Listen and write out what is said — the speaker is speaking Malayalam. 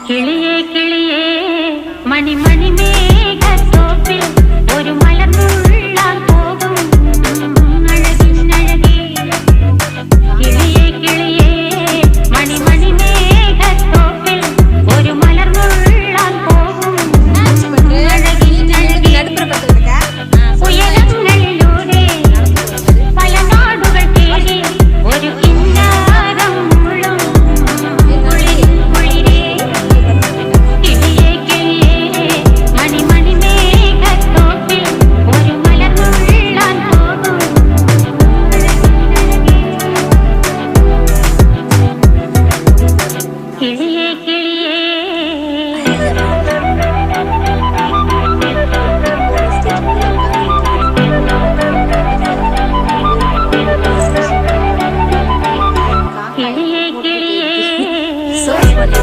കിളിയേ കിളിയേ മണി മണി മേഘത്തോപ്പിൽ ഒരു മലർന്നുള്ളാൻ പോകും അഴകിനഴകേ. കിളിയേ കിളിയേ മണി മണി മേഘത്തോപ്പിൽ ഒരു മലർന്നുള്ളാൻ പോകും അഴകിനഴകേ. ഉയരങ്ങളിലൂടെ പല നാടുകൾ തേടി ഒരു കിന്നാരം മുള്ളും കുളിരേ. കിളിയേ കിളിയേ മണി മണി മേഘത്തോപ്പിൽ ഒരു മലർന്നുള്ളാൻ പോകും അഴകിനഴകേ. കിളിയേ കിളിയേ